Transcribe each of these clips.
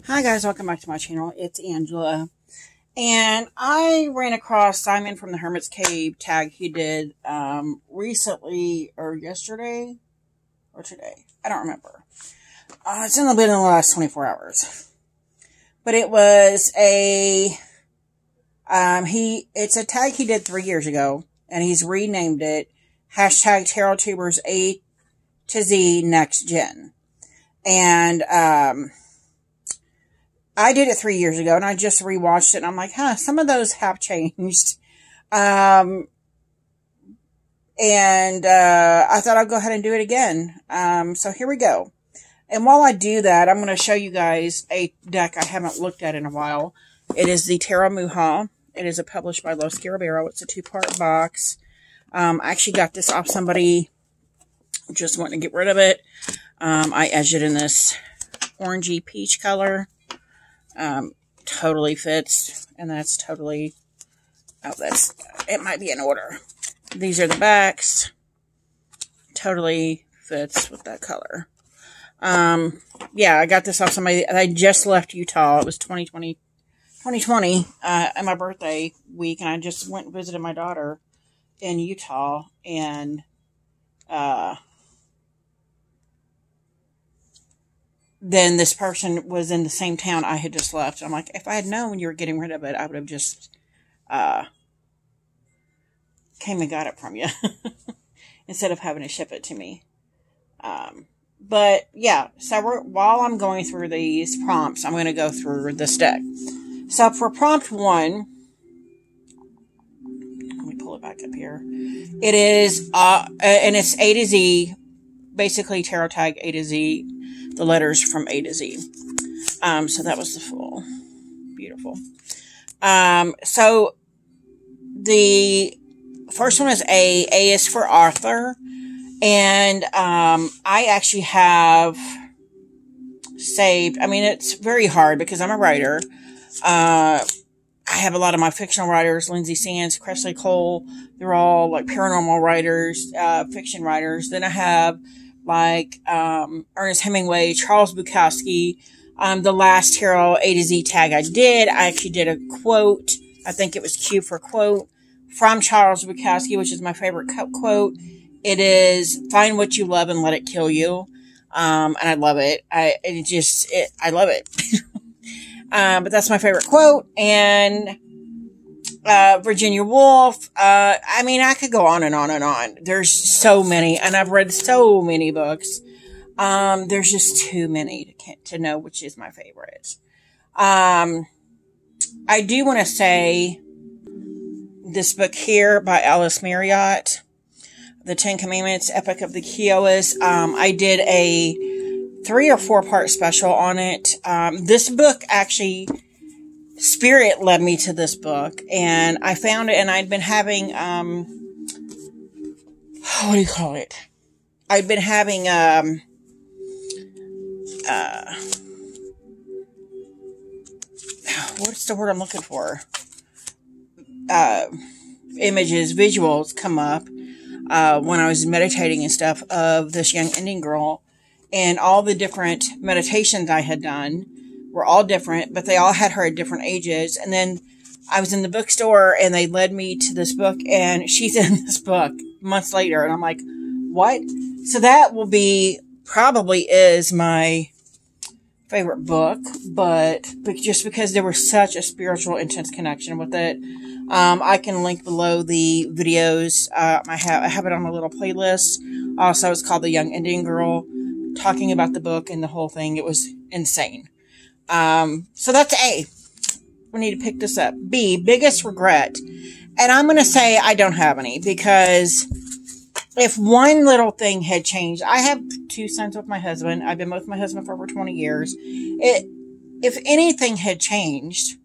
Hi guys, welcome back to my channel. It's Angela. And I ran across Simon from the Hermit's Cave tag he did recently, or yesterday, or today. I don't remember. It's been in the last 24 hours. But it was it's a tag he did 3 years ago, and he's renamed it hashtag TarotTubers A to Z Next Gen. And, I did it 3 years ago, and I just rewatched it, and I'm like, some of those have changed. I thought I'd go ahead and do it again. So here we go. And while I do that, I'm going to show you guys a deck I haven't looked at in a while. It is the Tarot Muha. It is published by Los Scarabero. It's a 2-part box. I actually got this off somebody. Just wanting to get rid of it. I edged it in this orangey peach color. Totally fits, and that's totally, it might be in order. These are the backs. Totally fits with that color. Yeah, I got this off somebody. I just left Utah. It was 2020, at my birthday week, and I just went and visited my daughter in Utah, and, then this person was in the same town I had just left. I'm like, if I had known when you were getting rid of it, I would have just came and got it from you instead of having to ship it to me. But yeah, so while I'm going through these prompts, I'm going to go through this deck. So for prompt 1, let me pull it back up here. It is, and it's A to Z, basically tarot tag A to Z. The letters from A to Z. So that was the full. Beautiful. So the first one is A. A is for Arthur. And I actually have saved, it's very hard because I'm a writer. I have a lot of my fictional writers, Lindsay Sands, Cressley Cole. They're all like paranormal writers, fiction writers. Then I have like Ernest Hemingway, Charles Bukowski. The last tarot A to Z tag I actually did a quote. I think it was Q for quote from Charles Bukowski, which is my favorite quote. It is, find what you love and let it kill you. And I love it. I love it. But that's my favorite quote. And Virginia Woolf. I could go on and on and on. There's so many, and I've read so many books. There's just too many to know which is my favorite. I do want to say this book here by Alice Marriott, The 10 Commandments, Epic of the Kiowas. I did a 3 or 4-part special on it. This book actually, Spirit led me to this book, and I found it, and I'd been having, what do you call it? I'd been having, what's the word I'm looking for? Images, visuals come up, when I was meditating and stuff of this young Indian girl, and all the different meditations I had done were all different, but they all had her at different ages. And then I was in the bookstore, and they led me to this book, and she's in this book months later, and I'm like, what? So that will be, probably is my favorite book, but just because there was such a spiritual, intense connection with it. I can link below the videos. I have it on my little playlist. Also, it's called The Young Indian Girl, talking about the book and the whole thing. It was insane. So that's A. We need to pick this up. B, biggest regret. And I'm going to say I don't have any, because if one little thing had changed, I have 2 sons with my husband. I've been with my husband for over 20 years. If anything had changed,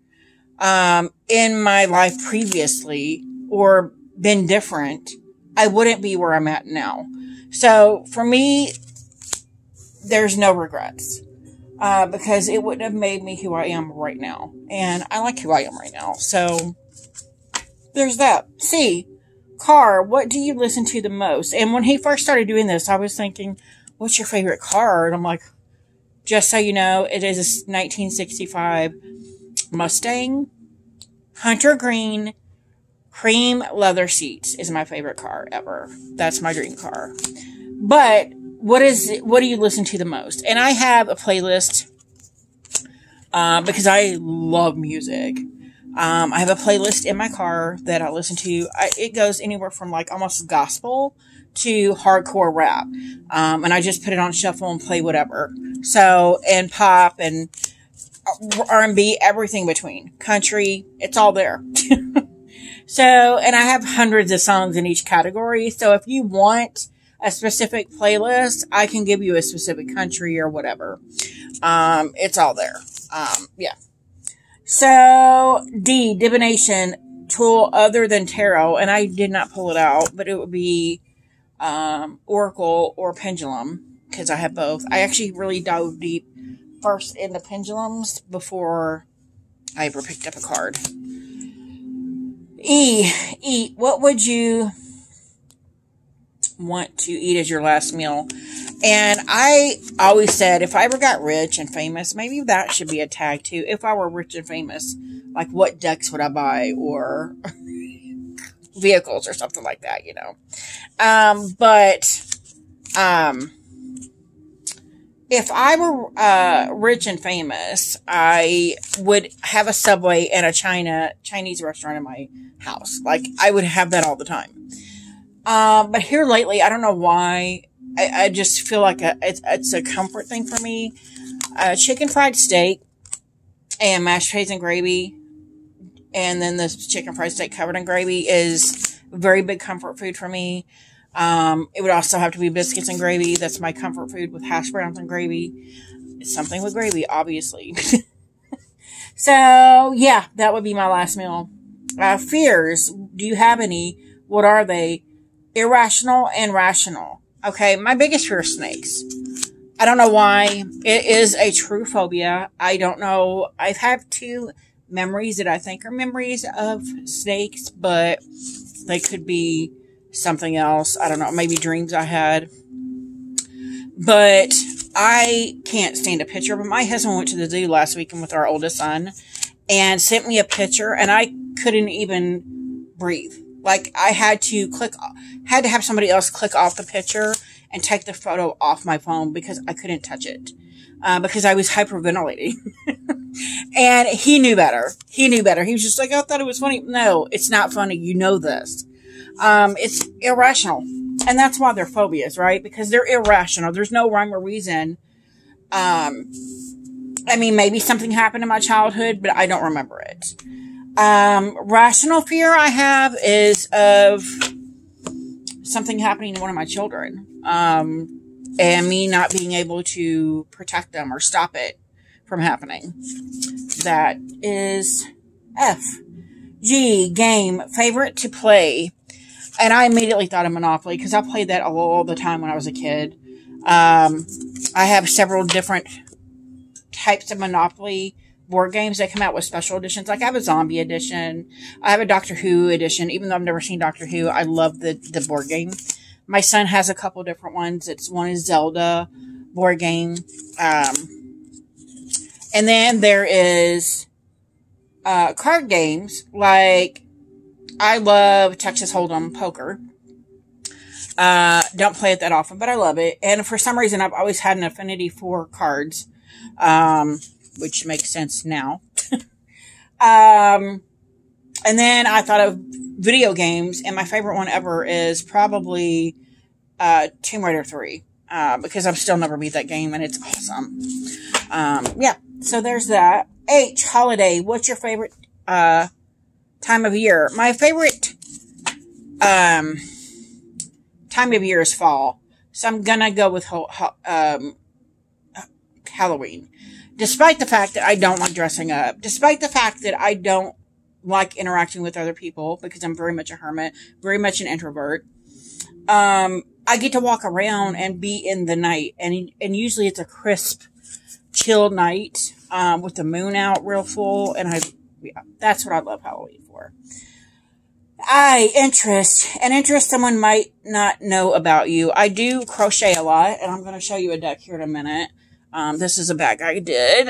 in my life previously or been different, I wouldn't be where I'm at now. So for me, there's no regrets. Because it wouldn't have made me who I am right now. And I like who I am right now. So, there's that. C, car, what do you listen to the most? And when he first started doing this, I was thinking, what's your favorite car? And I'm like, Just so you know, it is a 1965 Mustang. Hunter green, cream leather seats is my favorite car ever. That's my dream car. But what do you listen to the most? And I have a playlist because I love music. I have a playlist in my car that I listen to. It goes anywhere from like almost gospel to hardcore rap. And I just put it on shuffle and play whatever. So, and pop and R&B, everything between. Country, it's all there. So, and I have hundreds of songs in each category. So if you want a specific playlist, I can give you a specific country or whatever. It's all there. Yeah. So, D, divination tool other than tarot, and I did not pull it out, but it would be, oracle or pendulum, because I have both. I actually really dove deep first into pendulums before I ever picked up a card. E, what would you want to eat as your last meal? And I always said, if I ever got rich and famous, maybe that should be a tag too. If I were rich and famous, like what decks would I buy, or vehicles or something like that, you know. If I were rich and famous, I would have a Subway and a Chinese restaurant in my house. Like, I would have that all the time. But here lately, I don't know why, I just feel like it's a comfort thing for me. Chicken fried steak and mashed potatoes and gravy, and then the chicken fried steak covered in gravy is a very big comfort food for me. It would also have to be biscuits and gravy. That's my comfort food, with hash browns and gravy. Something with gravy, obviously. So, yeah, that would be my last meal. Fears. Do you have any? What are they? Irrational and rational. Okay, my biggest fear is snakes. I don't know why. It is a true phobia. I don't know. I've had 2 memories that I think are memories of snakes, but they could be something else. I don't know. Maybe dreams I had. But I can't stand a picture. But my husband went to the zoo last weekend with our oldest son and sent me a picture, and I couldn't even breathe. Like, I had to have somebody else click off the picture and take the photo off my phone because I couldn't touch it. Because I was hyperventilating. And he knew better. He was just like, I thought it was funny. No, it's not funny. You know this. It's irrational. And that's why they're phobias, right? Because they're irrational. There's no rhyme or reason. I mean, maybe something happened in my childhood, but I don't remember it. Rational fear I have is of something happening to one of my children. And me not being able to protect them or stop it from happening. That is F. G, game, favorite to play. And I immediately thought of Monopoly because I played that all the time when I was a kid. I have several different types of Monopoly board games that come out with special editions. Like, I have a zombie edition. I have a Doctor Who edition. Even though I've never seen Doctor Who, I love the board game. My son has a couple different ones. One is Zelda board game. And then there is card games. Like, I love Texas Hold'em poker. Don't play it that often, but I love it. And for some reason, I've always had an affinity for cards. Which makes sense now. And then I thought of video games, and my favorite one ever is probably Tomb Raider 3. Because I've still never beat that game, and it's awesome. Yeah, so there's that. H, holiday. What's your favorite time of year? My favorite time of year is fall. So I'm gonna go with Halloween. Despite the fact that I don't like dressing up. Despite the fact that I don't like interacting with other people, because I'm very much a hermit, very much an introvert. I get to walk around and be in the night, and usually it's a crisp, chill night, with the moon out real full, and that's what I love Halloween for. Interest. An interest someone might not know about you. I do crochet a lot, and I'm going to show you a deck here in a minute. This is a bag I did.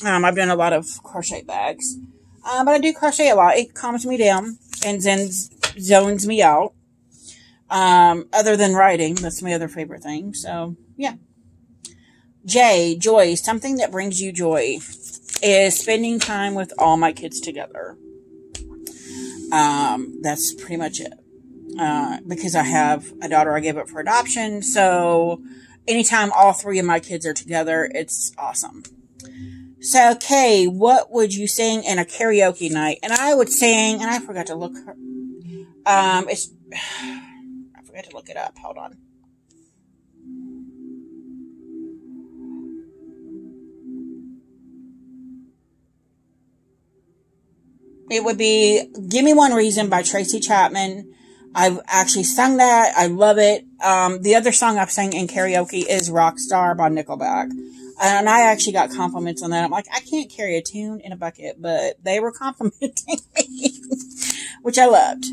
I've done a lot of crochet bags. But I do crochet a lot. It calms me down and zones me out. Other than writing, that's my other favorite thing. So, yeah. Joy. Something that brings you joy is spending time with all my kids together. That's pretty much it. Because I have a daughter I gave up for adoption. So, anytime all three of my kids are together, it's awesome. So, Kay, what would you sing in a karaoke night? And I would sing, and I forgot to look, I forgot to look it up. Hold on. It would be Give Me One Reason by Tracy Chapman. I've actually sung that. I love it. The other song I've sang in karaoke is Rockstar by Nickelback. And I actually got compliments on that. I'm like, I can't carry a tune in a bucket, but they were complimenting me, which I loved.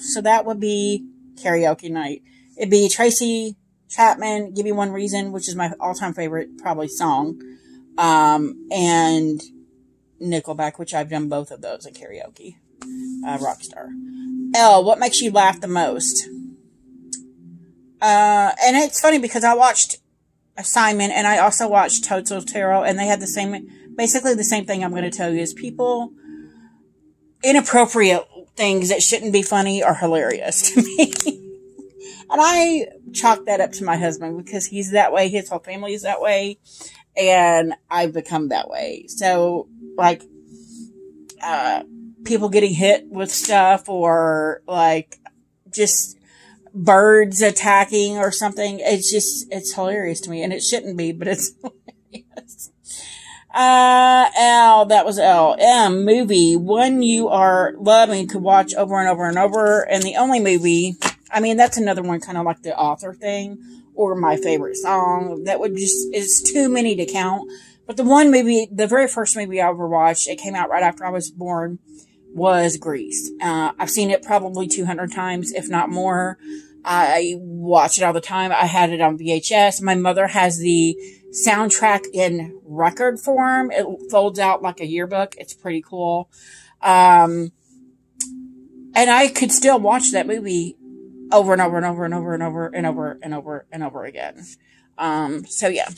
So that would be karaoke night. It'd be Tracy Chapman, Give Me One Reason, which is my all-time favorite, probably, song. And Nickelback, which I've done both of those in karaoke. Rockstar. L, what makes you laugh the most? And it's funny because I watched Assignment and I also watched Total Tarot, and they had basically the same thing I'm going to tell you is people, inappropriate things that shouldn't be funny are hilarious to me. And I chalk that up to my husband because he's that way. His whole family is that way. And I've become that way. So, like, people getting hit with stuff or, like, just birds attacking or something. It's hilarious to me. And it shouldn't be, but it's hilarious. L, that was L. M, movie, one you are loving to watch over and over and over. And the only movie, I mean, that's another one kind of like the author thing or my favorite song. That would it's too many to count. But the one movie, the very first movie I ever watched, it came out right after I was born, was Grease. I've seen it probably 200 times, if not more. I watch it all the time. I had it on VHS. My mother has the soundtrack in record form. It folds out like a yearbook. It's pretty cool. And I could still watch that movie over and over and over and over and over and over and over and over again. So yeah,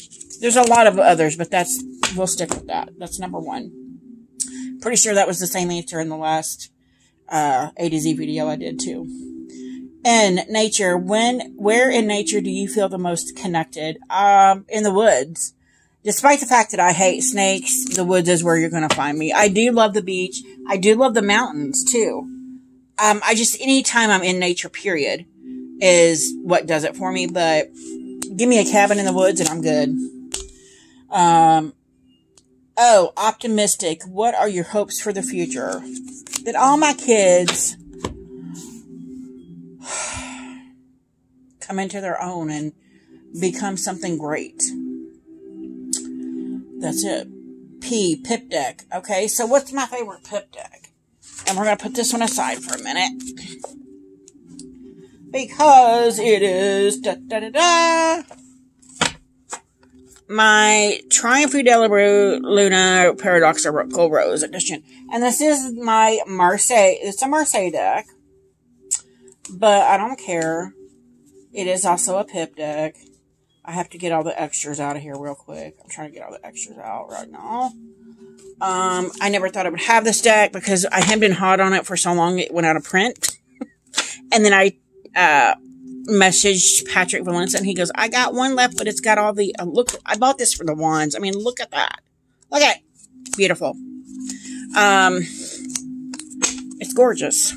there's a lot of others, but we'll stick with that. That's number one. Pretty sure that was the same answer in the last, A to Z video I did too. N, nature. Where in nature do you feel the most connected? In the woods. Despite the fact that I hate snakes, the woods is where you're going to find me. I do love the beach. I do love the mountains too. Anytime I'm in nature, period, is what does it for me. But give me a cabin in the woods and I'm good. Oh, optimistic. What are your hopes for the future? That all my kids come into their own and become something great. That's it. P, pip deck. Okay, so what's my favorite pip deck? And we're going to put this one aside for a minute. Because it is my Triumph Della Luna Paradoxical Rose edition. And this is my Marseille. It's a Marseille deck. But I don't care. It is also a pip deck. I have to get all the extras out of here real quick. I'm trying to get all the extras out right now. I never thought I would have this deck because I had been hot on it for so long it went out of print. And then I messaged Patrick Valence and he goes, I got one left, but it's got all the, look, I bought this for the wands. I mean, look at that. Look at it. Beautiful. It's gorgeous.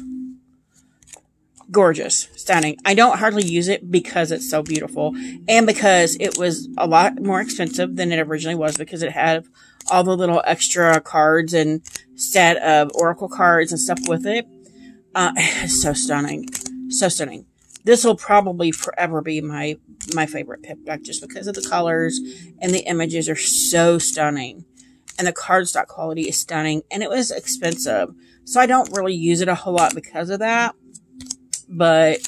Gorgeous. Stunning. I don't hardly use it because it's so beautiful. And because it was a lot more expensive than it originally was because it had all the little extra cards and set of oracle cards and stuff with it. It's so stunning. So stunning. This will probably forever be my favorite pip deck just because of the colors and the images are so stunning. And the cardstock quality is stunning. And it was expensive. So I don't really use it a whole lot because of that. But,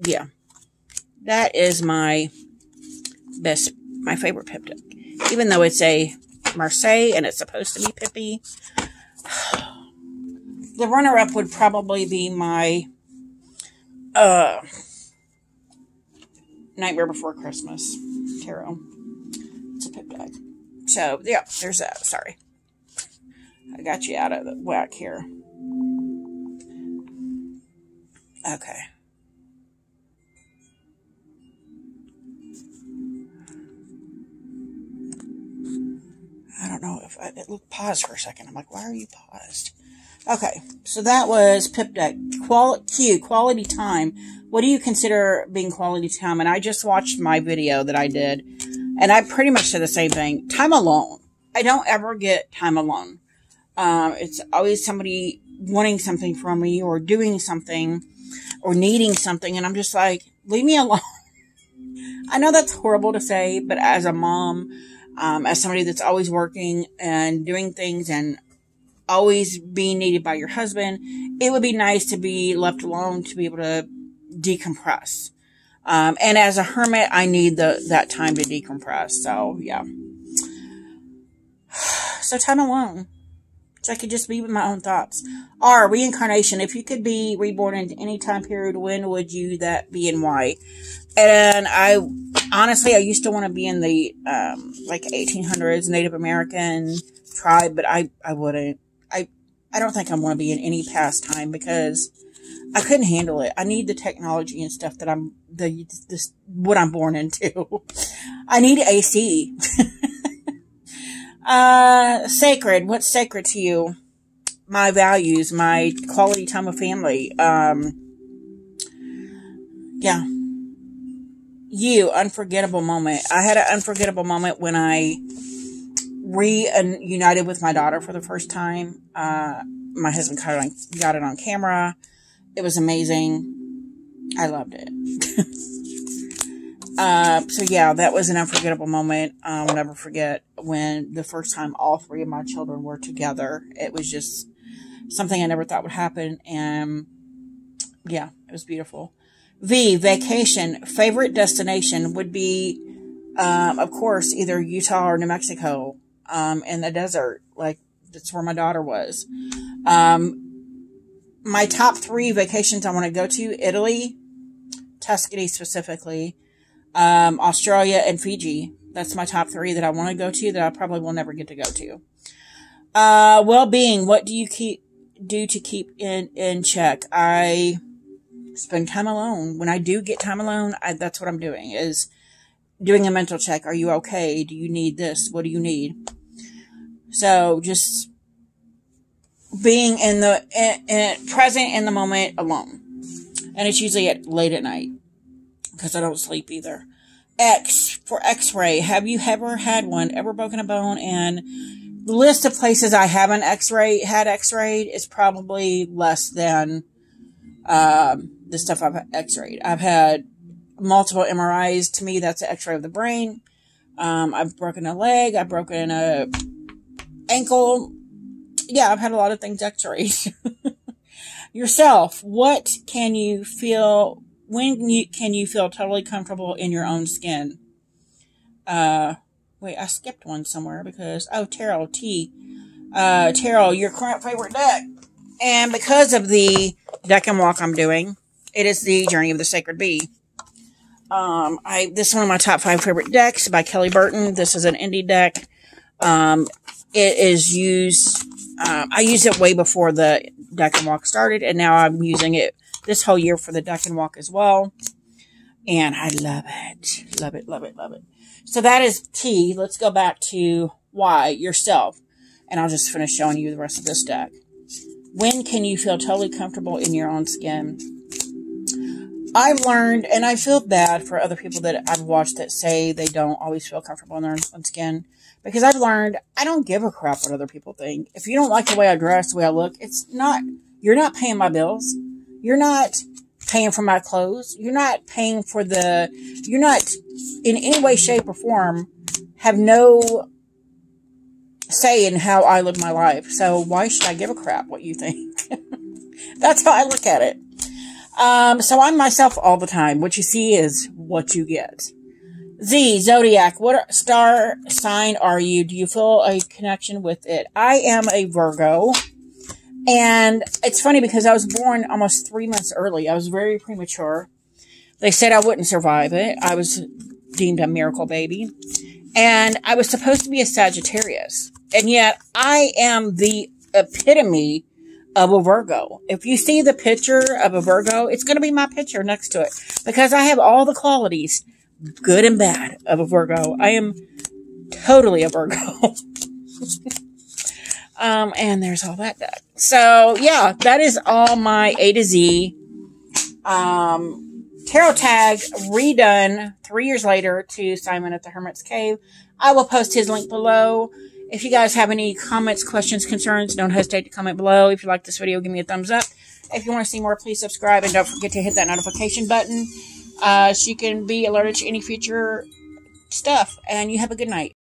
yeah. That is my best my favorite Pip deck. Even though it's a Marseille and it's supposed to be Pippy. The runner-up would probably be my Nightmare Before Christmas tarot. It's a Pip deck. So, yeah, there's that. Sorry. I got you out of the whack here. Okay. I don't know if it looked paused for a second. I'm like, why are you paused? Okay, so that was Pip deck. Quality time. What do you consider being quality time? And I just watched my video that I did, and I pretty much said the same thing. Time alone. I don't ever get time alone. It's always somebody wanting something from me or doing something or needing something, and I'm just like, leave me alone. I know that's horrible to say, but as a mom, as somebody that's always working and doing things and always being needed by your husband, it would be nice to be left alone to be able to decompress. And as a hermit, I need that time to decompress. So, yeah. So, time alone. So I could just be with my own thoughts. R, reincarnation. If you could be reborn into any time period, when would you that be and why? And honestly, I used to want to be in the, like 1800s Native American tribe, but I wouldn't. I don't think I want to be in any past time because I couldn't handle it. I need the technology and stuff that what I'm born into. I need AC. Sacred. What's sacred to you? My values, my quality time with family. Yeah. You, unforgettable moment. I had an unforgettable moment when I reunited with my daughter for the first time. My husband got it on camera. It was amazing. I loved it. So yeah, that was an unforgettable moment. I'll never forget when the first time all three of my children were together. It was just something I never thought would happen. And yeah, it was beautiful. V, vacation. Favorite destination would be, of course, either Utah or New Mexico, in the desert. Like, that's where my daughter was. My top 3 vacations I want to go to: Italy, Tuscany specifically, Australia, and Fiji. That's my top 3 that I want to go to that I probably will never get to go to. Well-being. What do you do to keep in check? I spend time alone. When I do get time alone, that's what I'm doing, is doing a mental check. Are you okay? Do you need this? What do you need? So just being present in the moment alone. And it's usually late at night because I don't sleep either. X, for x-ray. Have you ever had one? Ever broken a bone? And the list of places I haven't had x-rayed is probably less than the stuff I've x-rayed. I've had multiple MRIs. To me, that's an x-ray of the brain. I've broken a leg. I've broken a ankle. Yeah, I've had a lot of things x-rayed. Yourself, what can you feel, can you feel totally comfortable in your own skin? Wait, I skipped one somewhere because, tarot, T. Tarot, your current favorite deck. And because of the deck and walk I'm doing, it is the Journey of the Sacred Bee. This is one of my top 5 favorite decks by Kelly Burton. This is an indie deck. It is used, I used it way before the deck and walk started, and now I'm using it this whole year for the deck and walk as well. And I love it. Love it, love it, love it. So that is T. Let's go back to Y, yourself. And I'll just finish showing you the rest of this deck. When can you feel totally comfortable in your own skin? I've learned, and I feel bad for other people that I've watched that say they don't always feel comfortable in their own skin. Because I've learned, I don't give a crap what other people think. If you don't like the way I dress, the way I look, you're not paying my bills. You're not paying for my clothes. You're not paying for you're not in any way, shape, or form have no say in how I live my life. So why should I give a crap what you think? That's how I look at it. So I'm myself all the time. What you see is what you get. Z, Zodiac, what star sign are you? Do you feel a connection with it? I am a Virgo. And it's funny because I was born almost 3 months early. I was very premature. They said I wouldn't survive it. I was deemed a miracle baby. And I was supposed to be a Sagittarius. And yet I am the epitome of a Virgo. If you see the picture of a Virgo, it's going to be my picture next to it. Because I have all the qualities, good and bad, of a Virgo. I am totally a Virgo. And there's all that done. So, yeah, that is all my A to Z tarot tag redone 3 years later to Simon at the Hermit's Cave. I will post his link below. If you guys have any comments, questions, concerns, don't hesitate to comment below. If you like this video, give me a thumbs up. If you want to see more, please subscribe. And don't forget to hit that notification button so you can be alerted to any future stuff. And you have a good night.